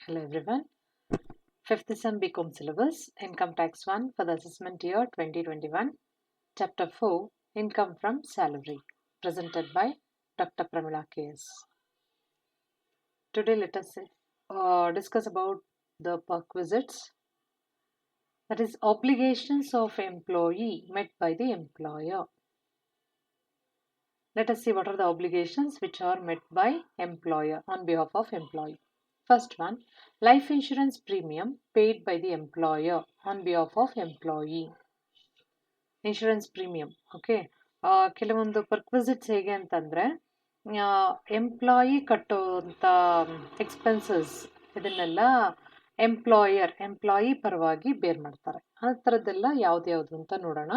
Hello everyone. 5th Sem BCom syllabus, Income Tax 1 for the assessment year 2021. Chapter 4, Income from Salary, presented by Dr. Pramila KS. Today let us discuss about the perquisites, that is obligations of employee met by the employer. Let us see what are the obligations which are met by employer on behalf of employee. First one, life insurance premium paid by the employer on behalf of employee. Insurance premium okay. ಕೆಲವೊಂದು perquisites ಹೇಗೆ ಅಂತಂದರೆ, employee ಕಟ್ಟುವಂಥ expenses ಇದನ್ನೆಲ್ಲ employee ಪರವಾಗಿ ಬೇರ್ ಮಾಡ್ತಾರೆ. ಆ ಥರದ್ದೆಲ್ಲ ಯಾವ್ದು ಅಂತ ನೋಡೋಣ.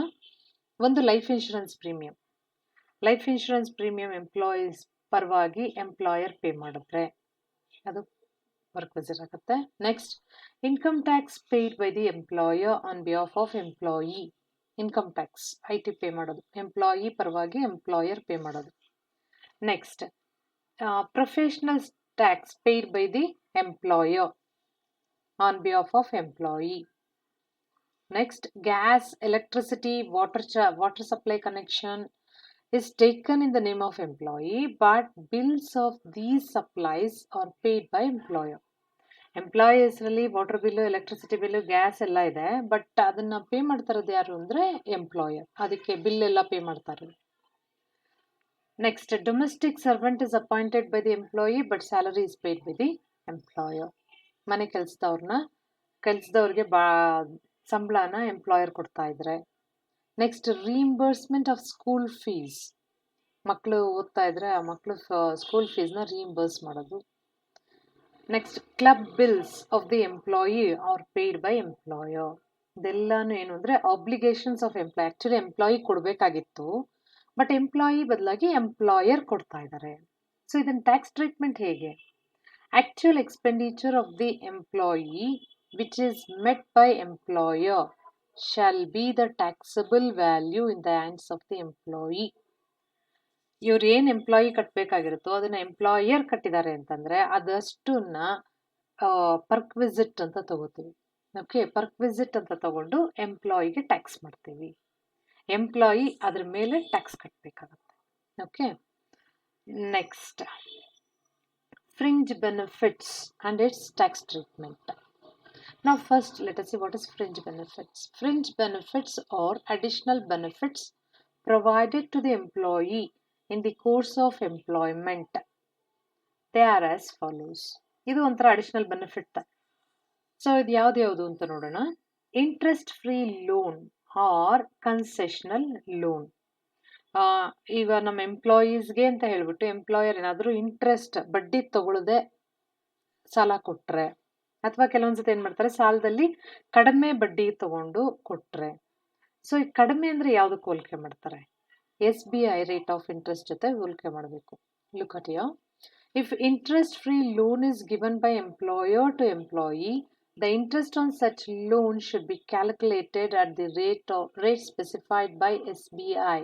ಒಂದು ಲೈಫ್ ಇನ್ಶೂರೆನ್ಸ್ ಪ್ರೀಮಿಯಂ ಎಂಪ್ಲಾಯೀಸ್ ಪರವಾಗಿ ಎಂಪ್ಲಾಯರ್ ಪೇ ಮಾಡಿದ್ರೆ ಅದು ಪರ್ಕ್ವಿಸಿಟ್ ಆಗುತ್ತೆ. Next, income tax paid by the employer on behalf of employee. Income tax IT pay ಮಾಡೋದು, ಎಂಪ್ಲಾಯಿ ಪರವಾಗಿ ಎಂಪ್ಲಾಯರ್ ಪೇ ಮಾಡೋದು. Next, professional tax paid by the employer on behalf of employee. Next, gas, electricity, water supply connection is taken in the name of employee, but bills of these supplies are paid by employer. Employee ಹೆಸರಲ್ಲಿ water bill, electricity bill, gas ಎಲ್ಲ ಇದೆ, but ಅದನ್ನ pay ಮಾಡ್ತಾರದು ಯಾರು ಅಂದರೆ employer. ಅದಕ್ಕೆ bill ಎಲ್ಲ pay ಮಾಡ್ತಾರೆ. Next, domestic servant is appointed by the employee but salary is paid by the employer. ಮನೆ ಕೆಲಸದವ್ರಿಗೆ ಸಂಬಳನ ಎಂಪ್ಲಾಯರ್ ಕೊಡ್ತಾ ಇದ್ರೆ. Next, reimbursement of school fees. ಮಕ್ಕಳು ಓದ್ತಾ ಇದ್ರೆ ಆ ಮಕ್ಕಳು ಸ್ಕೂಲ್ ಫೀಸ್ನ ರೀಇಂಬರ್ಸ್ ಮಾಡೋದು. Next, club bills of the employee are paid by employer. ಇದೆಲ್ಲಾನು ಏನು ಅಂದರೆ obligations of employee. Actually employee ಕೊಡಬೇಕಾಗಿತ್ತು, ಬಟ್ ಎಂಪ್ಲಾಯಿ ಬದಲಾಗಿ ಎಂಪ್ಲಾಯರ್ ಕೊಡ್ತಾ ಇದ್ದಾರೆ. ಸೊ ಇದನ್ನ ಟ್ಯಾಕ್ಸ್ ಟ್ರೀಟ್ಮೆಂಟ್ ಹೇಗೆ? Actual expenditure of the employee which is met by employer shall be the taxable value in the hands of the employee. ಇವ್ರು ಏನು employee ಕಟ್ಟಬೇಕಾಗಿರುತ್ತೋ ಅದನ್ನ employer ಕಟ್ಟಿದ್ದಾರೆ ಅಂತಂದರೆ ಅದಷ್ಟನ್ನ ಪರ್ಕ್ವಿಸಿಟ್ ಅಂತ ತಗೋತೀವಿ. ಓಕೆ, ಪರ್ಕ್ವಿಸಿಟ್ ಅಂತ ತಗೊಂಡು ಎಂಪ್ಲಾಯಿಗೆ ಟ್ಯಾಕ್ಸ್ ಮಾಡ್ತೀವಿ. ಎಂಪ್ಲಾಯಿ ಅದ್ರ ಮೇಲೆ ಟ್ಯಾಕ್ಸ್ ಕಟ್ಟಬೇಕಾಗತ್ತೆ. Okay. Next, fringe benefits and its tax treatment. Now first let us see what is fringe benefits. Fringe benefits are additional benefits provided to the employee in the course of employment. They are as follows. ಇದು ಒಂಥರ additional benefit. So ಇದು ಯಾವ್ದು ಅಂತ ನೋಡೋಣ. Interest free loan or concessional loan. ಈಗ ನಮ್ಮ ಎಂಪ್ಲಾಯೀಸ್ಗೆ ಅಂತ ಹೇಳ್ಬಿಟ್ಟು ಎಂಪ್ಲಾಯರ್ ಏನಾದರೂ ಇಂಟ್ರೆಸ್ಟ್ ಬಡ್ಡಿ ತಗೊಳ್ಳದೆ ಸಾಲ ಕೊಟ್ಟರೆ, ಅಥವಾ ಕೆಲವೊಂದ್ಸತಿ ಏನು ಮಾಡ್ತಾರೆ ಸಾಲದಲ್ಲಿ ಕಡಿಮೆ ಬಡ್ಡಿ ತಗೊಂಡು ಕೊಟ್ಟರೆ. ಸೊ ಈ ಕಡಿಮೆ ಅಂದರೆ ಯಾವುದಕ್ಕೆ ಹೋಲಿಕೆ ಮಾಡ್ತಾರೆ? SBI ರೇಟ್ ಆಫ್ ಇಂಟ್ರೆಸ್ಟ್ ಜೊತೆ ಹೋಲಿಕೆ ಮಾಡಬೇಕು. Look at here. If interest free loan is given by employer to employee, the interest on such loan should be calculated at the rate specified by SBI.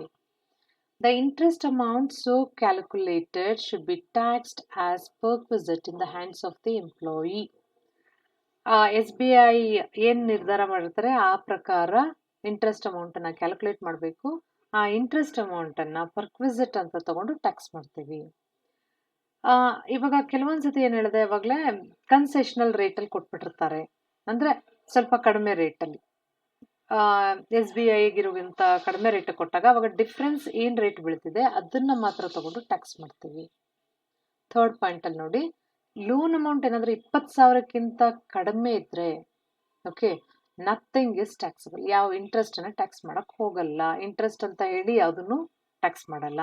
The interest amount so calculated should be taxed as perquisite in the hands of the employee. SBI ಏನು ನಿರ್ಧಾರ ಮಾಡಿರ್ತಾರೆ ಆ ಪ್ರಕಾರ interest ಅಮೌಂಟನ್ನು calculate ಮಾಡಬೇಕು. ಆ interest ಅಮೌಂಟನ್ನು ಪರ್ಕ್ವಿಸಿಟ್ ಅಂತ ತಗೊಂಡು ಟ್ಯಾಕ್ಸ್ ಮಾಡ್ತೀವಿ. ಇವಾಗ ಕೆಲವೊಂದ್ಸತಿ ಏನು ಹೇಳಿದೆ, ಇವಾಗಲೇ ಕನ್ಸೆಷನಲ್ ರೇಟಲ್ಲಿ ಕೊಟ್ಬಿಟ್ಟಿರ್ತಾರೆ, ಅಂದರೆ ಸ್ವಲ್ಪ ಕಡಿಮೆ ರೇಟಲ್ಲಿ. SBIಗಿರೋಂಥ ಕಡಿಮೆ ರೇಟ್ ಕೊಟ್ಟಾಗ ಅವಾಗ ಡಿಫ್ರೆನ್ಸ್ ಏನು ರೇಟ್ ಬೀಳ್ತಿದೆ ಅದನ್ನು ಮಾತ್ರ ತಗೊಂಡು ಟ್ಯಾಕ್ಸ್ ಮಾಡ್ತೀವಿ. ಥರ್ಡ್ ಪಾಯಿಂಟಲ್ಲಿ ನೋಡಿ, ಲೋನ್ ಅಮೌಂಟ್ ಏನಾದರೂ 20,000ಕ್ಕಿಂತ ಕಡಿಮೆ ಇದ್ದರೆ ಓಕೆ, ನಥಿಂಗ್ ಇಸ್ ಟ್ಯಾಕ್ಸಬಲ್. ಯಾವ ಇಂಟ್ರೆಸ್ಟನ್ನು ಟ್ಯಾಕ್ಸ್ ಮಾಡೋಕ್ಕೆ ಹೋಗಲ್ಲ. ಇಂಟ್ರೆಸ್ಟ್ ಅಂತ ಹೇಳಿ ಯಾವುದನ್ನು ಟ್ಯಾಕ್ಸ್ ಮಾಡಲ್ಲ.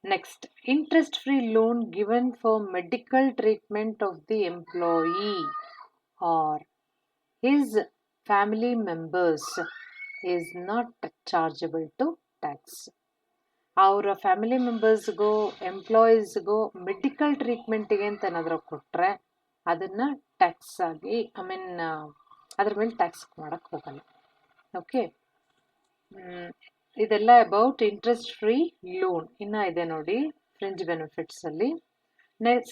Next, interest free loan given for medical treatment of the employee or his family members is not chargeable to tax. ಅವರ ಫ್ಯಾಮಿಲಿ ಮೆಂಬರ್ಸ್ಗೂ ಎಂಪ್ಲಾಯೀಸ್ಗೂ ಮೆಡಿಕಲ್ ಟ್ರೀಟ್ಮೆಂಟಿಗೆ ಅಂತ ಏನಾದರೂ ಕೊಟ್ಟರೆ ಅದನ್ನು ಟ್ಯಾಕ್ಸ್ ಆಗಿ ಅದ್ರ ಮೇಲೆ ಟ್ಯಾಕ್ಸ್ ಮಾಡೋಕ್ಕೆ ಹೋಗಲ್ಲ. ಓಕೆ, ಇದೆಲ್ಲ ಅಬೌಟ್ ಇಂಟ್ರೆಸ್ಟ್ ಫ್ರೀ ಲೋನ್. ಇನ್ನು ಇದೆ ನೋಡಿ ಫ್ರಿಂಜ್ ಬೆನಿಫಿಟ್ಸಲ್ಲಿ.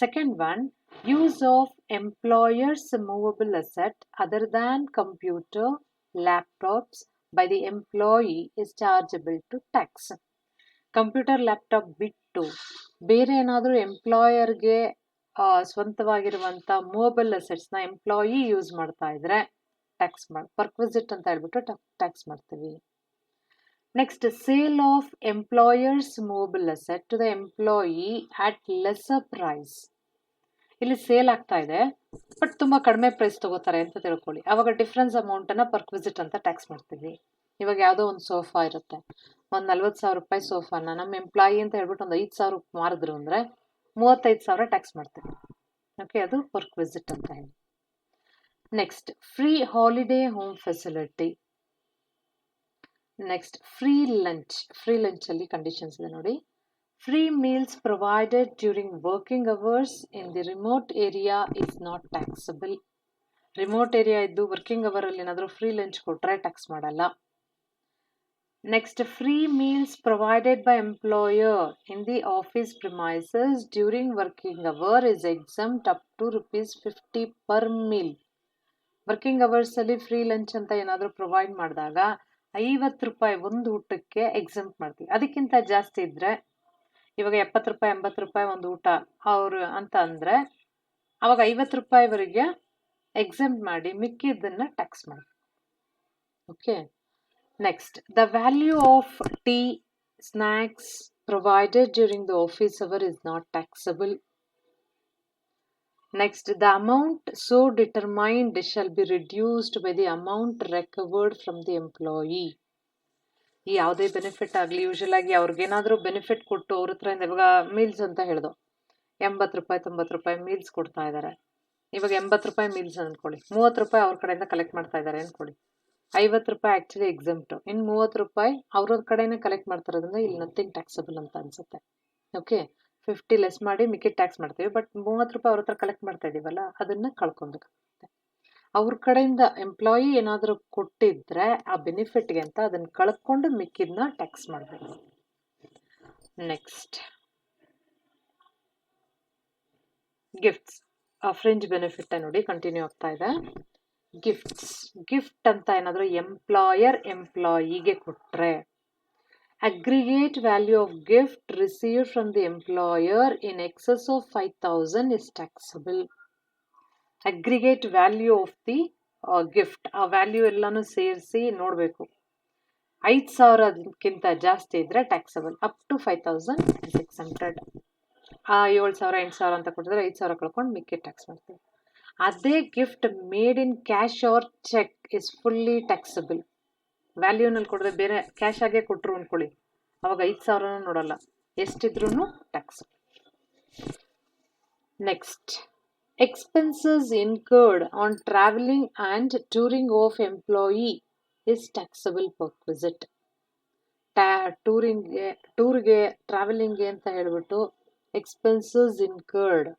Second one, Use of employer's movable asset other than computer, laptops by the employee is chargeable to tax. Computer laptop ಬಿಟ್ಟು ಬೇರೆ ಏನಾದರೂ ಎಂಪ್ಲಾಯರ್ಗೆ ಸ್ವಂತವಾಗಿರುವಂಥ ಮೂವಬಲ್ ಅಸೆಟ್ಸ್ನ ಎಂಪ್ಲಾಯಿ ಯೂಸ್ ಮಾಡ್ತಾ ಇದ್ರೆ ಟ್ಯಾಕ್ಸ್ ಪರ್ಕ್ವಿಸಿಟ್ ಅಂತ ಹೇಳ್ಬಿಟ್ಟು ಟ್ಯಾಕ್ಸ್ ಮಾಡ್ತೀವಿ. Next, sale of employer's movable asset to the employee at lesser price. ಇಲ್ಲಿ ಸೇಲ್ ಆಗ್ತಾ ಇದೆ ಬಟ್ ತುಂಬ ಕಡಿಮೆ ಪ್ರೈಸ್ ತಗೋತಾರೆ ಅಂತ ತಿಳ್ಕೊಳ್ಳಿ. ಅವಾಗ ಡಿಫ್ರೆನ್ಸ್ ಅಮೌಂಟನ್ನು ಪರ್ಕ್ವಿಸಿಟ್ ಅಂತ ಟ್ಯಾಕ್ಸ್ ಮಾಡ್ತೀವಿ. ಇವಾಗ ಯಾವುದೋ ಒಂದು ಸೋಫಾ ಇರುತ್ತೆ, ಒಂದು 40,000 ರೂಪಾಯಿ ಸೋಫಾನ ನಮ್ಮ ಎಂಪ್ಲಾಯಿ ಅಂತ ಹೇಳ್ಬಿಟ್ಟು ಒಂದು 5,000 ಮಾರಿದ್ರು ಅಂದರೆ 35,000 ಟ್ಯಾಕ್ಸ್ ಮಾಡ್ತೀವಿ. ಓಕೆ, ಅದು ಪರ್ಕ್ವಿಸಿಟ್ ಅಂತ ಹೇಳಿ. Next, free holiday home facility. Next, free lunch. Free ಲಂಚಲ್ಲಿ ಕಂಡೀಷನ್ಸ್ ಇದೆ ನೋಡಿ. Free meals provided during working hours in the remote area is not taxable. Remote area ಇದ್ದು ವರ್ಕಿಂಗ್ ಅವರಲ್ಲಿ ಏನಾದರೂ ಫ್ರೀ ಲಂಚ್ ಕೊಟ್ಟರೆ ಟ್ಯಾಕ್ಸ್ ಮಾಡಲ್ಲ. Next, free meals provided by employer in the office premises during working hour is exempt up to ₹50 per meal. Working ಅವರ್ಸಲ್ಲಿ free lunch ಅಂತ ಏನಾದರೂ provide ಮಾಡಿದಾಗ ₹50 ಒಂದು ಊಟಕ್ಕೆ ಎಕ್ಸಮ್ಟ್ ಮಾಡ್ತೀವಿ. ಅದಕ್ಕಿಂತ ಜಾಸ್ತಿ ಇದ್ದರೆ, ಇವಾಗ ₹70, ₹80 ಒಂದು ಊಟ ಅವರು ಅಂತ ಅಂದರೆ ಅವಾಗ ₹50ವರೆಗೆ ಎಕ್ಸಮ್ಟ್ ಮಾಡಿ ಮಿಕ್ಕಿದ್ದನ್ನು ಟ್ಯಾಕ್ಸ್ ಮಾಡಿ. Okay. Next, the value of tea, snacks provided during the office hour is not taxable. Next, the amount so determined shall be reduced by the amount recovered from the employee. ಈ ಯಾವುದೇ benefit ಆಗಲಿ, usual ಆಗಿ ಅವ್ರಿಗೇನಾದರೂ benefit ಕೊಟ್ಟು ಅವ್ರ ಹತ್ರ ಇವಾಗ meals ಅಂತ ಹೇಳ್ದು ₹80, ₹90 meals ಕೊಡ್ತಾ ಇದ್ದಾರೆ. ಇವಾಗ ₹80 ಮೀಲ್ಸ್ ಅಂದ್ಕೊಳ್ಳಿ, ₹30 ಅವ್ರ ಕಡೆಯಿಂದ ಕಲೆಕ್ಟ್ ಮಾಡ್ತಾ ಇದ್ದಾರೆ ಅಂದ್ಕೊಳ್ಳಿ. ₹50 ಆ್ಯಕ್ಚುಲಿ ಎಕ್ಸಮ್ಟು, ಇನ್ನು ₹30 ಅವ್ರ ಕಡೆನೇ ಕಲೆಕ್ಟ್ ಮಾಡ್ತಾರೋದ್ರಿಂದ ಇಲ್ಲಿ ನಥಿಂಗ್ ಟ್ಯಾಕ್ಸಬಲ್ ಅಂತ ಅನ್ಸುತ್ತೆ. ಓಕೆ, 50 ಲೆಸ್ ಮಾಡಿ ಮಿಕ್ಕಿ ಟ್ಯಾಕ್ಸ್ ಮಾಡ್ತೀವಿ. ಬಟ್ ₹30 ಅವ್ರ ಹತ್ರ ಕಲೆಕ್ಟ್ ಮಾಡ್ತಾ ಇದೀವಲ್ಲ, ಅದನ್ನು ಕಳ್ಕೊಬೇಕಾಗುತ್ತೆ. ಅವ್ರ ಕಡೆಯಿಂದ ಎಂಪ್ಲಾಯಿ ಏನಾದರೂ ಕೊಟ್ಟಿದ್ರೆ ಆ ಬೆನಿಫಿಟ್ಗೆ ಅಂತ ಅದನ್ನು ಕಳ್ಕೊಂಡು ಮಿಕ್ಕಿದ್ನ ಟ್ಯಾಕ್ಸ್ ಮಾಡಬೇಕು. Next, gifts. ಫ್ರಿಂಜ್ ಬೆನಿಫಿಟ್ ನೋಡಿ ಕಂಟಿನ್ಯೂ ಆಗ್ತಾ ಇದೆ. ಗಿಫ್ಟ್ಸ್. ಗಿಫ್ಟ್ ಅಂತ ಏನಾದರೂ ಎಂಪ್ಲಾಯರ್ ಎಂಪ್ಲಾಯಿಗೆ ಕೊಟ್ಟರೆ aggregate value of gift received from the employer in excess of 5,000 is taxable. Aggregate value of the gift, ಆ ವ್ಯಾಲ್ಯೂ ಎಲ್ಲಾನು ಸೇರಿಸಿ ನೋಡಬೇಕು. 5,000ಕ್ಕಿಂತ ಜಾಸ್ತಿ ಇದ್ರೆ taxable. Up to 5,000 is exempted. 7,000 8,000 ಅಂತ ಕೊಟ್ಟಿದ್ರೆ 5,000 ಕಳ್ಕೊಂಡು ಮಿಕ್ಕಿ ಟ್ಯಾಕ್ಸ್ ಮಾಡ್ತೀವಿ. ಅದೇ gift made in cash or cheque is fully taxable. ವ್ಯಾಲ್ಯೂನಲ್ಲಿ ಕೊಟ್ಟರೆ ಬೇರೆ ಕ್ಯಾಶ್ ಆಗೇ ಕೊಟ್ಟರು ಅಂದ್ಕೊಳ್ಳಿ, ಅವಾಗ 5,000 ನೋಡಲ್ಲ, ಎಷ್ಟಿದ್ರೂ tax. Next, expenses incurred on travelling and touring of employee is taxable perquisite. ಟೂರ್ಗೆ ಟ್ರಾವೆಲಿಂಗ್ಗೆ ಅಂತ ಹೇಳ್ಬಿಟ್ಟು ಎಕ್ಸ್ಪೆನ್ಸಸ್ ಇನ್ಕರ್ಡ್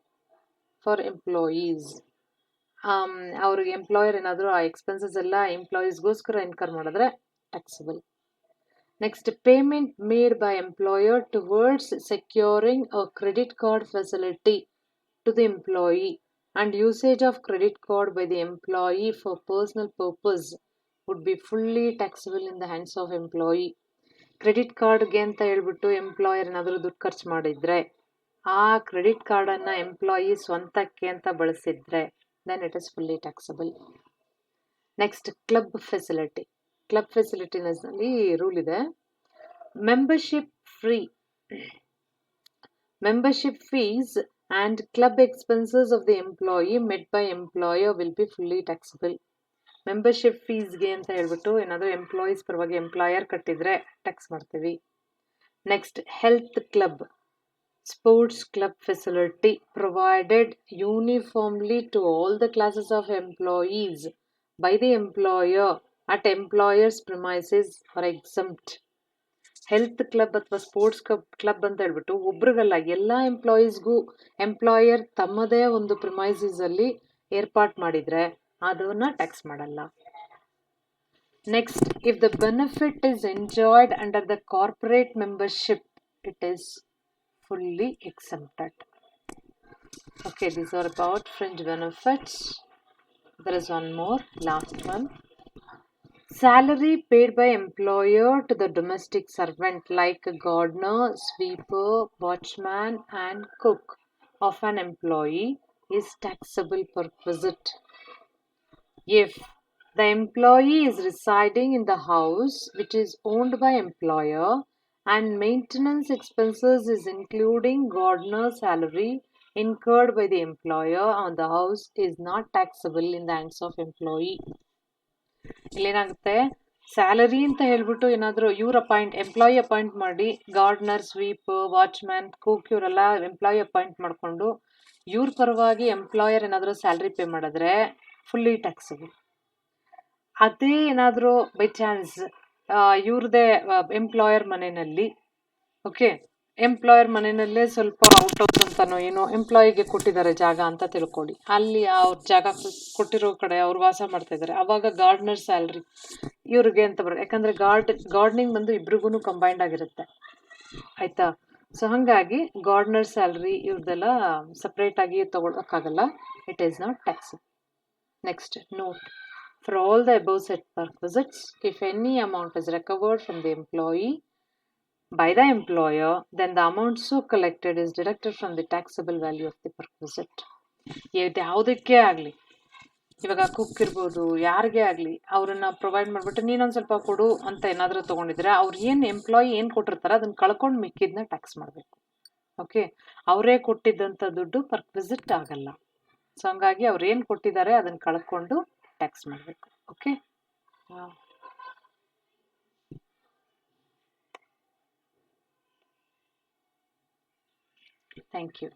ಫಾರ್ ಎಂಪ್ಲಾಯೀಸ್, ಅವ್ರಿಗೆ ಎಂಪ್ಲಾಯರ್ ಏನಾದರೂ ಆ ಎಕ್ಸ್ಪೆನ್ಸಸ್ ಎಲ್ಲ ಎಂಪ್ಲಾಯೀಸ್ಗೋಸ್ಕರ ಇನ್ಕರ್ ಮಾಡಿದ್ರೆ taxable. Next, payment made by employer towards securing a credit card facility to the employee and usage of credit card by the employee for personal purpose would be fully taxable in the hands of employee. Credit ಕಾರ್ಡ್ಗೆ ಅಂತ ಹೇಳ್ಬಿಟ್ಟು employer ಏನಾದರೂ ದುಡ್ಡು ಖರ್ಚು ಮಾಡಿದರೆ, ಆ credit ಕಾರ್ಡನ್ನು employee ಸ್ವಂತಕ್ಕೆ ಅಂತ ಬಳಸಿದ್ರೆ then it is fully taxable. Next, club facility. Club facilityನಲ್ಲಿ ರೂಲ್ ಇದೆ. Membership fees and club expenses of the employee met by employer will be fully taxable. Membership ಫೀಸ್ಗೆ ಅಂತ ಹೇಳ್ಬಿಟ್ಟು ಏನಾದರೂ ಎಂಪ್ಲಾಯೀಸ್ ಪರವಾಗಿ ಎಂಪ್ಲಾಯರ್ ಕಟ್ಟಿದ್ರೆ ಟ್ಯಾಕ್ಸ್ ಮಾಡ್ತೀವಿ. Next, health club. Sports club facility provided uniformly to all the classes of employees by the employer at employer's premises are exempt. Health club ಅಥವಾ sports club ಅಂತ ಹೇಳ್ಬಿಟ್ಟು ಒಬ್ರಿಗಲ್ಲ, ಎಲ್ಲ ಎಂಪ್ಲಾಯೀಸ್ಗೂ ಎಂಪ್ಲಾಯರ್ ತಮ್ಮದೇ ಒಂದು ಪ್ರಿಮೈಸಸಲ್ಲಿ ಏರ್ಪಾಟ್ ಮಾಡಿದರೆ ಅದನ್ನು ಟ್ಯಾಕ್ಸ್ ಮಾಡಲ್ಲ. Next, if the benefit is enjoyed under the corporate membership it is fully exempted. Okay, these are about fringe benefits. There is one more, last one. Salary paid by employer to the domestic servant like a gardener, sweeper, watchman, and cook of an employee is taxable per visit if the employee is residing in the house which is owned by employer and maintenance expenses is including gardener salary incurred by the employer on the house is not taxable in the hands of employee. ಇಲ್ಲೇನಾಗುತ್ತೆ, salary ಅಂತ ಹೇಳ್ಬಿಟ್ಟು ಏನಾದರೂ employee appoint ಮಾಡಿ gardener, sweep, watchman, cook ಇವರೆಲ್ಲ employee appoint ಮಾಡಿಕೊಂಡು ಇವ್ರ ಪರವಾಗಿ employer ಏನಾದರೂ ಸ್ಯಾಲ್ರಿ ಪೇ ಮಾಡಿದ್ರೆ ಫುಲ್ಲಿ ಟ್ಯಾಕ್ಸಬಲ್. ಅದೇ ಏನಾದರೂ ಬೈ ಚಾನ್ಸ್ ಇವ್ರದೇ ಎಂಪ್ಲಾಯರ್ ಮನೆಯಲ್ಲಿ, ಓಕೆ, ಎಂಪ್ಲಾಯರ್ ಮನೆಯಲ್ಲೇ ಸ್ವಲ್ಪ ಔಟ್ ಅಂತಾನೋ ಏನೋ ಎಂಪ್ಲಾಯಿಗೆ ಕೊಟ್ಟಿದ್ದಾರೆ ಜಾಗ ಅಂತ ತಿಳ್ಕೊಳ್ಳಿ, ಅಲ್ಲಿ ಅವ್ರ ಜಾಗ ಕೊಟ್ಟಿರೋ ಕಡೆ ಅವ್ರು ವಾಸ ಮಾಡ್ತಾ ಇದ್ದಾರೆ, ಅವಾಗ ಗಾರ್ಡ್ನರ್ ಸ್ಯಾಲ್ರಿ ಇವ್ರಿಗೆ ಅಂತ ಬರುತ್ತೆ. ಯಾಕಂದ್ರೆ ಗಾರ್ಡನಿಂಗ್ ಬಂದು ಇಬ್ರಿಗೂ ಕಂಬೈಂಡ್ ಆಗಿರುತ್ತೆ, ಆಯ್ತಾ. ಸೊ ಹಾಗಾಗಿ ಗಾರ್ಡ್ನರ್ ಸ್ಯಾಲ್ರಿ ಇವ್ರದೆಲ್ಲ ಸಪ್ರೇಟ್ ಆಗಿ ತಗೊಳಕ್ಕಾಗಲ್ಲ. It is not taxable. Next note. For all the above set perquisites, if any amount is recovered from the employee by the employer, then the amount so collected is deducted from the taxable value of the perquisite. ಯಾವುದಕ್ಕೆ ಆಗಲಿ, ಇವಾಗ cook ಇರ್ಬೋದು, ಯಾರಿಗೇ ಆಗಲಿ, ಅವ್ರನ್ನ provide ಮಾಡಿಬಿಟ್ಟು ನೀನೊಂದು ಸ್ವಲ್ಪ ಕೊಡು ಅಂತ ಏನಾದರೂ ತೊಗೊಂಡಿದ್ರೆ ಅವ್ರು ಎಂಪ್ಲಾಯಿ ಏನು ಕೊಟ್ಟಿರ್ತಾರೆ ಅದನ್ನ ಕಳ್ಕೊಂಡು ಮಿಕ್ಕಿದ್ನ ಟ್ಯಾಕ್ಸ್ ಮಾಡಬೇಕು. ಓಕೆ, ಅವರೇ ಕೊಟ್ಟಿದ್ದಂಥ ದುಡ್ಡು ಪರ್ಕ್ವಿಸಿಟ್ ಆಗಲ್ಲ. ಸೊ ಹಂಗಾಗಿ ಅವ್ರು ಏನು ಕೊಟ್ಟಿದ್ದಾರೆ ಅದನ್ನ ಕಳ್ಕೊಂಡು ಟ್ಯಾಕ್ಸ್ ಮಾಡಬೇಕು. Okay, thank you.